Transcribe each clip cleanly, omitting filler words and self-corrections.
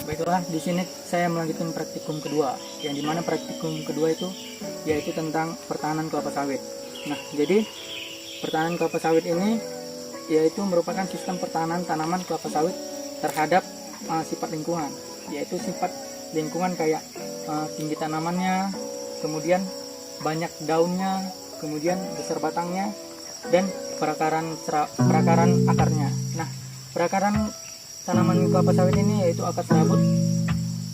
Baiklah, di sini saya melanjutkan praktikum kedua, yang dimana praktikum kedua itu yaitu tentang pertahanan kelapa sawit. Nah, jadi pertahanan kelapa sawit ini yaitu merupakan sistem pertahanan tanaman kelapa sawit terhadap sifat lingkungan, yaitu sifat lingkungan kayak tinggi tanamannya, kemudian banyak daunnya, kemudian besar batangnya, dan perakaran akarnya. Nah, perakaran tanaman kelapa sawit ini yaitu akar serabut.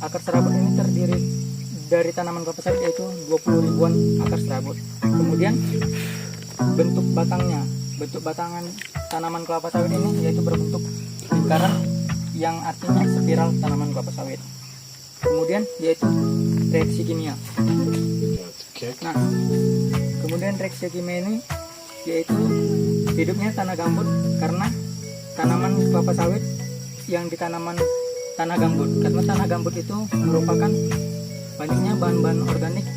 Akar serabut ini terdiri dari tanaman kelapa sawit yaitu 20 ribuan akar serabut. Kemudian bentuk batangnya, bentuk batangan tanaman kelapa sawit ini yaitu berbentuk lingkaran yang artinya spiral tanaman kelapa sawit. Kemudian yaitu reaksi kimia. Nah, kemudian reaksi kimia ini yaitu hidupnya tanah gambut karena tanaman kelapa sawit yang di tanaman tanah gambut, karena tanah gambut itu merupakan banyaknya bahan-bahan organik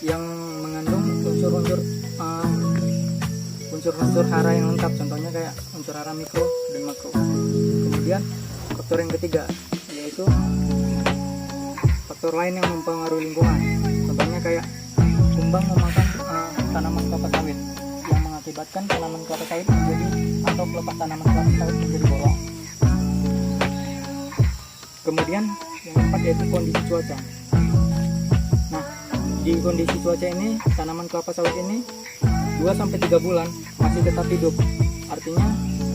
yang mengandung unsur-unsur hara yang lengkap, contohnya kayak unsur hara mikro dan makro. Kemudian faktor yang ketiga yaitu faktor lain yang mempengaruhi lingkungan, contohnya kayak kumbang memakan tanaman kelapa sawit yang mengakibatkan tanaman kelapa sawit menjadi atau pelepah tanaman kelapa sawit menjadi bolong. Kemudian yang keempat yaitu kondisi cuaca. Nah, di kondisi cuaca ini tanaman kelapa sawit ini 2-3 bulan masih tetap hidup. Artinya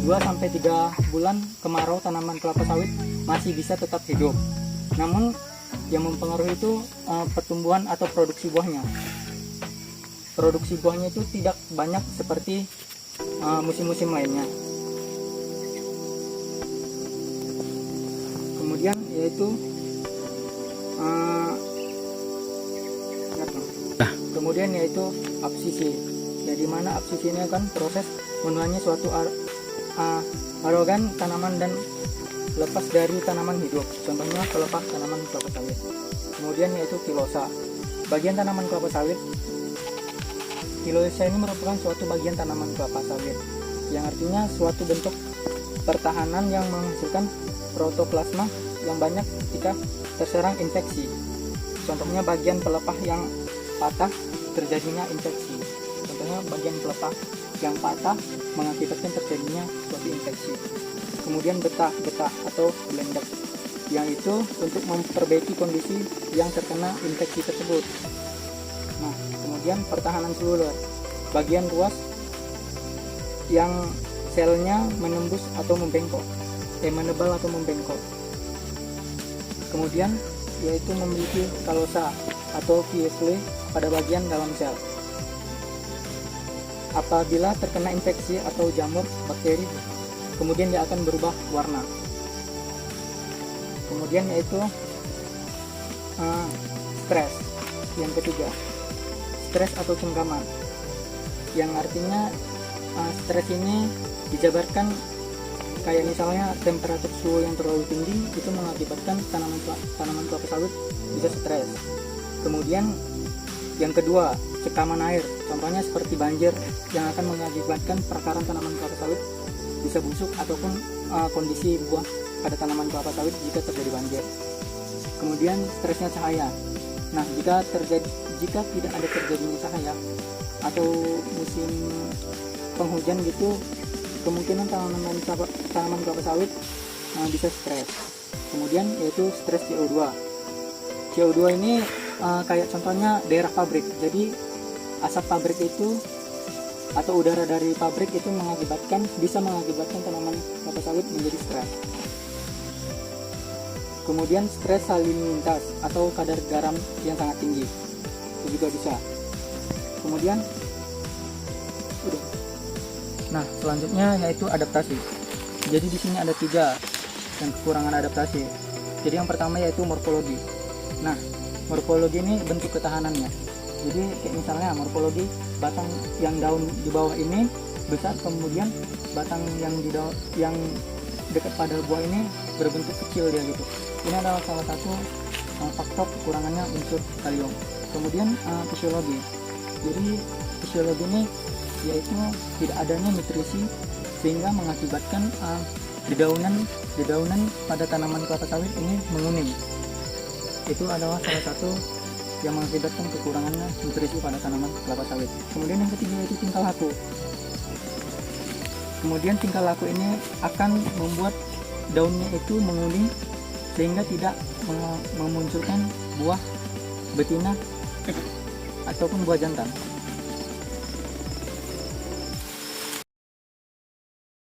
2-3 bulan kemarau tanaman kelapa sawit masih bisa tetap hidup. Namun yang mempengaruhi itu pertumbuhan atau produksi buahnya. Produksi buahnya itu tidak banyak seperti musim-musim lainnya. Kemudian yaitu absisi. Jadi mana absisi ini akan proses menuanya suatu organ tanaman dan lepas dari tanaman hidup, contohnya pelepah tanaman kelapa sawit. Kemudian yaitu kilosa, bagian tanaman kelapa sawit. Kilosa ini merupakan suatu bagian tanaman kelapa sawit yang artinya suatu bentuk pertahanan yang menghasilkan protoplasma yang banyak ketika terserang infeksi. Contohnya bagian pelepah yang patah terjadinya infeksi. Contohnya bagian pelepah yang patah mengakibatkan terjadinya suatu infeksi. Kemudian getah atau blendak, yang itu untuk memperbaiki kondisi yang terkena infeksi tersebut. Nah, kemudian pertahanan seluler, bagian ruas yang selnya menembus atau membengkok, menebal atau membengkok. Kemudian yaitu memiliki kalosa atau kiesle pada bagian dalam sel. Apabila terkena infeksi atau jamur bakteri, kemudian dia akan berubah warna. Kemudian yaitu stres. Yang ketiga, stres atau cengkaman, yang artinya stres ini dijabarkan kayak misalnya temperatur suhu yang terlalu tinggi itu mengakibatkan tanaman kelapa sawit bisa stres. Kemudian yang kedua, cekaman air, contohnya seperti banjir yang akan mengakibatkan perakaran tanaman kelapa sawit bisa busuk ataupun kondisi buah pada tanaman kelapa sawit jika terjadi banjir. Kemudian stresnya cahaya. Nah, jika tidak ada terjadinya cahaya atau musim penghujan gitu, kemungkinan tanaman kelapa sawit bisa stres. Kemudian yaitu stres CO2. CO2 ini kayak contohnya daerah pabrik. Jadi asap pabrik itu atau udara dari pabrik itu bisa mengakibatkan tanaman kelapa sawit menjadi stres. Kemudian stres salinitas atau kadar garam yang sangat tinggi itu juga bisa. Kemudian nah, selanjutnya yaitu adaptasi. Jadi di sini ada 3 yang kekurangan adaptasi. Jadi yang pertama yaitu morfologi. Nah, morfologi ini bentuk ketahanannya. Jadi kayak misalnya morfologi batang yang daun di bawah ini besar, kemudian batang yang dekat pada buah ini berbentuk kecil dia gitu. Ini adalah salah satu faktor kekurangannya unsur kalium. Kemudian fisiologi. Jadi fisiologi ini yaitu tidak adanya nutrisi sehingga mengakibatkan Dedaunan pada tanaman kelapa sawit ini menguning. Itu adalah salah satu yang mengakibatkan kekurangannya nutrisi pada tanaman kelapa sawit. Kemudian yang ketiga itu tingkah laku. Kemudian tingkah laku ini akan membuat daunnya itu menguning sehingga tidak memunculkan buah betina ataupun buah jantan.